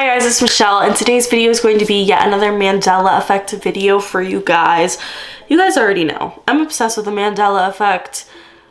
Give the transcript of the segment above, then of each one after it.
guys, it's Michelle, and today's video is going to be yet another Mandela effect video for you guys. You guys already know, I'm obsessed with the Mandela effect.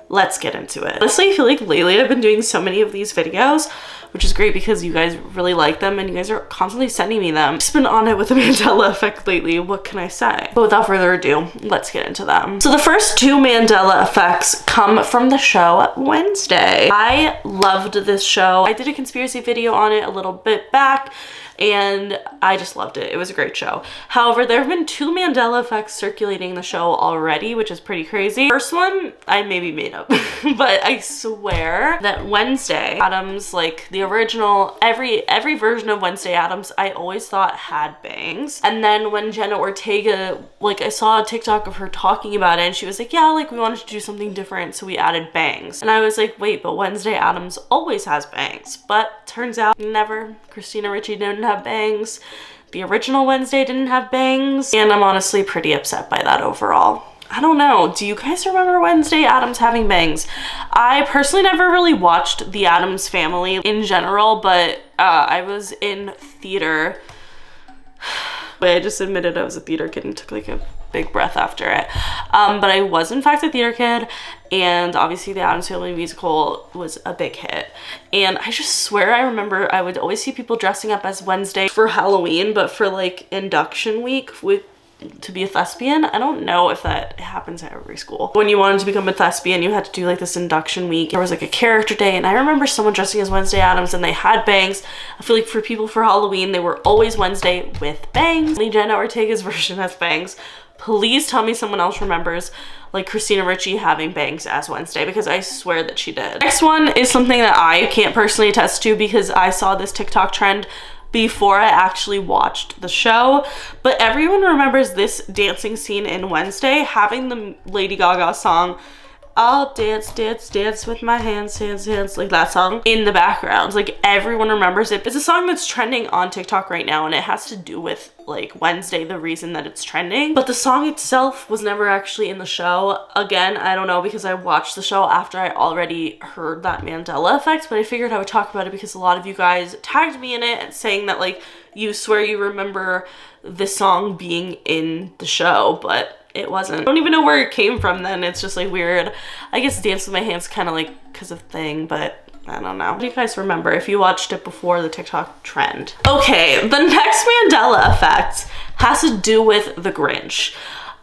Let's get into it. Honestly, I feel like lately I've been doing so many of these videos, which is great because you guys really like them and you guys are constantly sending me them. I've just been on it with the Mandela effect lately, what can I say? But without further ado, let's get into them. So the first two Mandela effects come from the show Wednesday. I loved this show. I did a conspiracy video on it a little bit back, and I just loved it. It was a great show. However, there have been two Mandela effects circulating the show already, which is pretty crazy. First one, I maybe made up, but I swear that Wednesday Addams, like the original, every version of Wednesday Addams, I always thought had bangs. And then when Jenna Ortega, like I saw a TikTok of her talking about it and she was like, yeah, like we wanted to do something different, so we added bangs. And I was like, wait, but Wednesday Addams always has bangs. But turns out never. Christina Ricci didn't have bangs. The original Wednesday didn't have bangs. And I'm honestly pretty upset by that overall. I don't know. Do you guys remember Wednesday Addams having bangs? I personally never really watched The Addams Family in general, but I was in theater. But I just admitted I was a theater kid and took like a big breath after it. But I was in fact a theater kid, and obviously the Addams Family musical was a big hit. And I just swear I remember I would always see people dressing up as Wednesday for Halloween, but for like induction week to be a thespian. I don't know if that happens at every school. When you wanted to become a thespian, you had to do like this induction week. There was like a character day, and I remember someone dressing as Wednesday Addams and they had bangs. I feel like for people for Halloween, they were always Wednesday with bangs. Only Jenna Ortega's version has bangs. Please tell me someone else remembers like Christina Ricci having bangs as Wednesday, because I swear that she did. Next one is something that I can't personally attest to because I saw this TikTok trend before I actually watched the show, but everyone remembers this dancing scene in Wednesday having the Lady Gaga song I'll dance, dance, dance with my hands, hands, hands, like that song in the background. Like everyone remembers it. It's a song that's trending on TikTok right now, and it has to do with like Wednesday, the reason that it's trending. But the song itself was never actually in the show. Again, I don't know, because I watched the show after I already heard that Mandela effect, but I figured I would talk about it because a lot of you guys tagged me in it and saying that like you swear you remember this song being in the show, but it wasn't. I don't even know where it came from then. It's just like weird. I guess Dance with My Hands kind of like because of Thing, but I don't know. What do you guys remember if you watched it before the TikTok trend? Okay, the next Mandela effect has to do with the Grinch.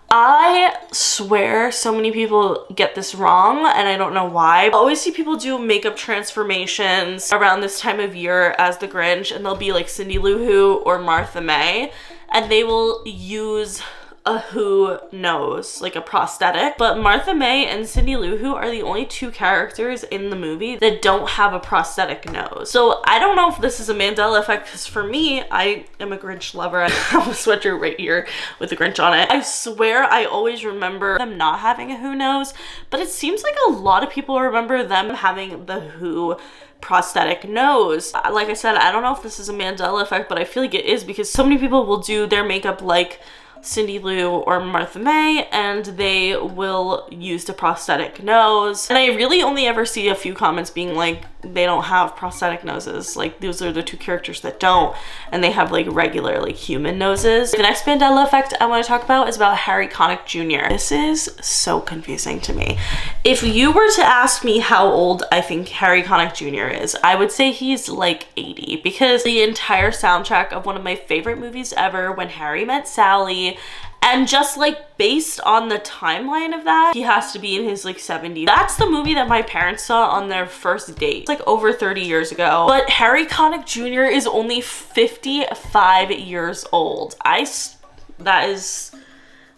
I swear so many people get this wrong and I don't know why. I always see people do makeup transformations around this time of year as the Grinch, and they'll be like Cindy Lou Who or Martha May, and they will use a Who nose, like a prosthetic. But Martha May and Cindy Lou Who are the only two characters in the movie that don't have a prosthetic nose. So I don't know if this is a Mandela effect, because for me, I am a Grinch lover. I have a sweatshirt right here with the Grinch on it. I swear I always remember them not having a Who nose, but it seems like a lot of people remember them having the Who prosthetic nose. Like I said, I don't know if this is a Mandela effect, but I feel like it is, because so many people will do their makeup like Cindy Lou or Martha May, and they will use the prosthetic nose. And I really only ever see a few comments being like, they don't have prosthetic noses. Like those are the two characters that don't, and they have like regular like human noses. The next Mandela effect I want to talk about is about Harry Connick Jr. This is so confusing to me. If you were to ask me how old I think Harry Connick Jr. is, I would say he's like 80, because the entire soundtrack of one of my favorite movies ever, When Harry Met Sally, and just like based on the timeline of that, he has to be in his like 70s. That's the movie that my parents saw on their first date. It's like over 30 years ago. But Harry Connick Jr. is only 55 years old. That is,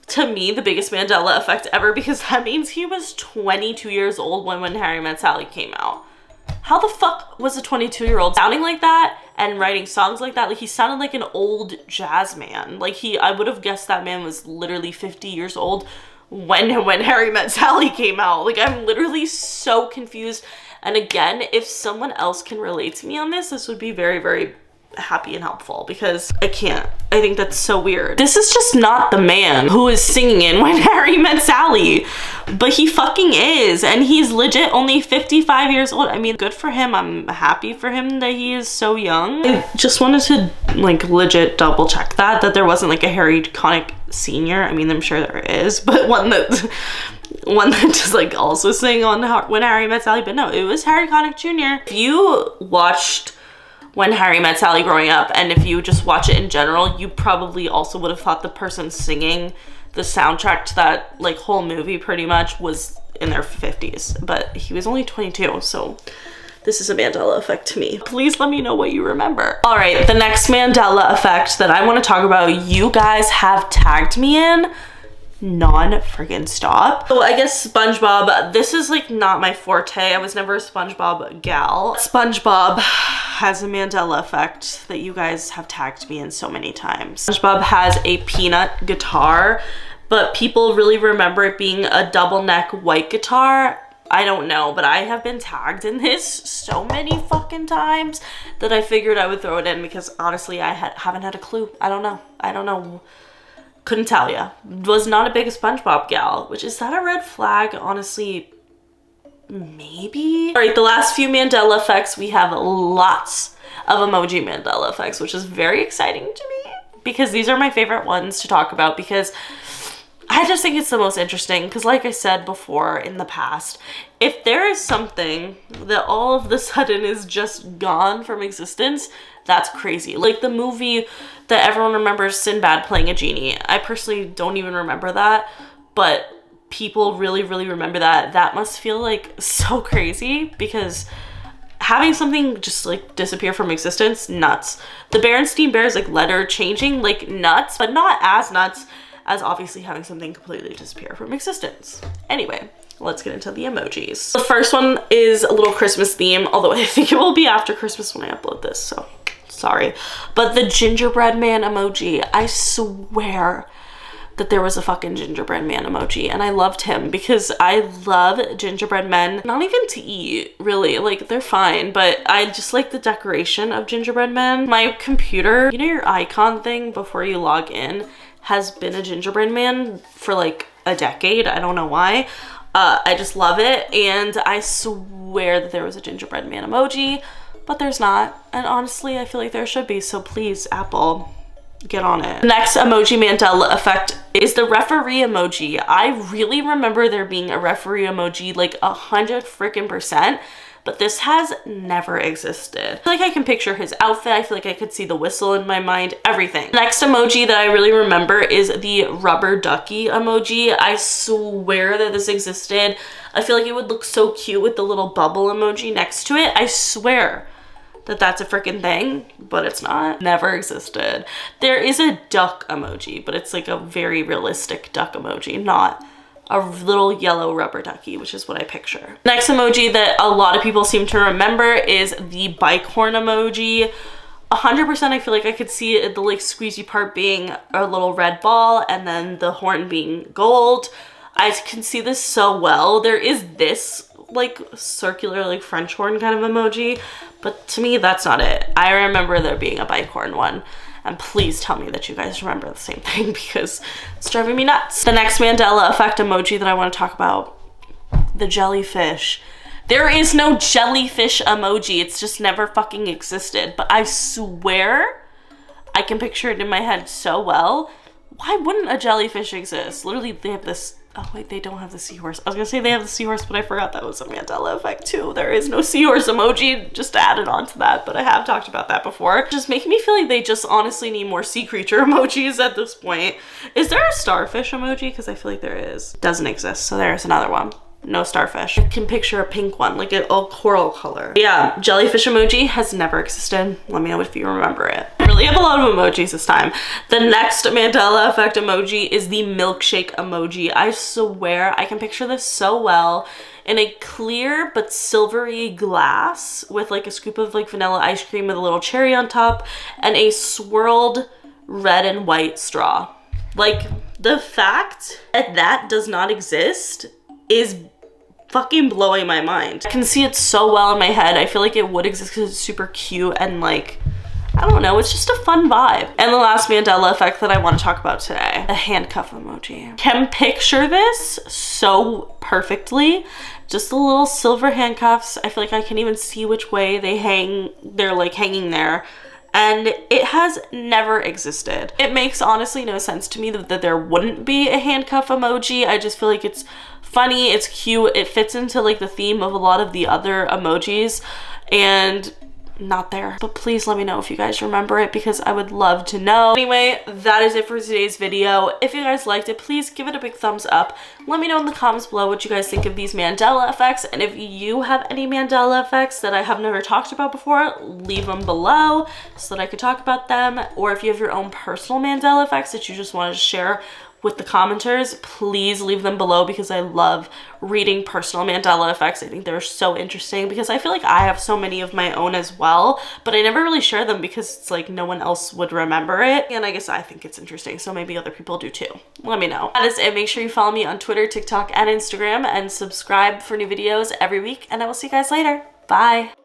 to me, the biggest Mandela effect ever, because that means he was 22 years old when Harry Met Sally came out. How the fuck was a 22-year-old sounding like that and writing songs like that? Like, he sounded like an old jazz man. Like, I would have guessed that man was literally 50 years old when Harry Met Sally came out. Like, I'm literally so confused. And again, if someone else can relate to me on this would be very, very happy and helpful, because I can't. I think that's so weird. This is just not the man who is singing in When Harry Met Sally, but he fucking is, and he's legit only 55 years old. I mean, good for him. I'm happy for him that he is so young. I just wanted to like legit double check that there wasn't like a Harry Connick Sr. I mean, I'm sure there is, but one that just like also sang on When Harry Met Sally, but no, it was Harry Connick Jr. If you watched When Harry Met Sally growing up, and if you just watch it in general, you probably also would have thought the person singing the soundtrack to that like whole movie pretty much was in their 50s, but he was only 22, so this is a Mandela effect to me. Please let me know what you remember. All right, the next Mandela effect that I want to talk about, you guys have tagged me in non-friggin' stop. So I guess SpongeBob, this is like not my forte. I was never a SpongeBob gal. SpongeBob has a Mandela effect that you guys have tagged me in so many times. SpongeBob has a peanut guitar, but people really remember it being a double neck white guitar. I don't know, but I have been tagged in this so many fucking times that I figured I would throw it in, because honestly, I haven't had a clue. I don't know. Couldn't tell ya. Was not a big SpongeBob gal, which is that a red flag? Honestly, maybe. All right, the last few Mandela effects, we have lots of emoji Mandela effects, which is very exciting to me, because these are my favorite ones to talk about, because I just think it's the most interesting, because like I said before in the past, if there is something that all of the sudden is just gone from existence, that's crazy. Like the movie that everyone remembers, Sinbad playing a genie. I personally don't even remember that, but people really, really remember that. That must feel like so crazy, because having something just like disappear from existence, nuts. The Berenstain Bears like letter changing, like nuts, but not as nuts as obviously having something completely disappear from existence. Anyway, let's get into the emojis. The first one is a little Christmas theme, although I think it will be after Christmas when I upload this, so sorry. But the gingerbread man emoji, I swear that there was a fucking gingerbread man emoji, and I loved him because I love gingerbread men. Not even to eat, really, like they're fine, but I just like the decoration of gingerbread men. My computer, you know your icon thing before you log in, has been a gingerbread man for like a decade. I don't know why. I just love it, and I swear that there was a gingerbread man emoji, but there's not, and honestly I feel like there should be, so please Apple, get on it. Next emoji Mandela effect is the referee emoji. I really remember there being a referee emoji like 100%, but this has never existed. I feel like I can picture his outfit. I feel like I could see the whistle in my mind, everything. Next emoji that I really remember is the rubber ducky emoji. I swear that this existed. I feel like it would look so cute with the little bubble emoji next to it. I swear that that's a freaking thing, but it's not. Never existed. There is a duck emoji, but it's like a very realistic duck emoji, not a little yellow rubber ducky, which is what I picture. Next emoji that a lot of people seem to remember is the bike horn emoji. 100% I feel like I could see it, the like squeezy part being a little red ball and then the horn being gold. I can see this so well. There is this like circular like French horn kind of emoji, but to me that's not it. I remember there being a bike horn one. And please tell me that you guys remember the same thing, because it's driving me nuts. The next Mandela effect emoji that I want to talk about, the jellyfish. There is no jellyfish emoji. It's just never fucking existed. But I swear I can picture it in my head so well. Why wouldn't a jellyfish exist? Literally, they have this. Oh wait, they don't have the seahorse. I was gonna say they have the seahorse, but I forgot that was a Mandela effect too. There is no seahorse emoji, just added on to that, but I have talked about that before. Just making me feel like they just honestly need more sea creature emojis at this point. Is there a starfish emoji? Because I feel like there is. Doesn't exist, so there's another one. No starfish. I can picture a pink one, like an all coral color. Yeah, jellyfish emoji has never existed. Let me know if you remember it. I really have a lot of emojis this time. The next Mandela effect emoji is the milkshake emoji. I swear I can picture this so well in a clear but silvery glass with like a scoop of like vanilla ice cream with a little cherry on top and a swirled red and white straw. Like the fact that that does not exist is fucking blowing my mind. I can see it so well in my head. I feel like it would exist because it's super cute and like, I don't know, it's just a fun vibe. And the last Mandela effect that I want to talk about today, the handcuff emoji. Can picture this so perfectly. Just the little silver handcuffs. I feel like I can even see which way they hang. They're like hanging there. And it has never existed. It makes honestly no sense to me that there wouldn't be a handcuff emoji. I just feel like it's funny, it's cute, it fits into like the theme of a lot of the other emojis, and not there. But please let me know if you guys remember it, because I would love to know. Anyway, that is it for today's video. If you guys liked it, please give it a big thumbs up. Let me know in the comments below what you guys think of these Mandela effects, and if you have any Mandela effects that I have never talked about before, leave them below so that I could talk about them. Or if you have your own personal Mandela effects that you just wanted to share with the commenters, please leave them below, because I love reading personal Mandela effects. I think they're so interesting, because I feel like I have so many of my own as well, but I never really share them because it's like no one else would remember it, and I guess I think it's interesting, so maybe other people do too. Let me know. That is it. Make sure you follow me on Twitter, TikTok, and Instagram, and subscribe for new videos every week, and I will see you guys later. Bye.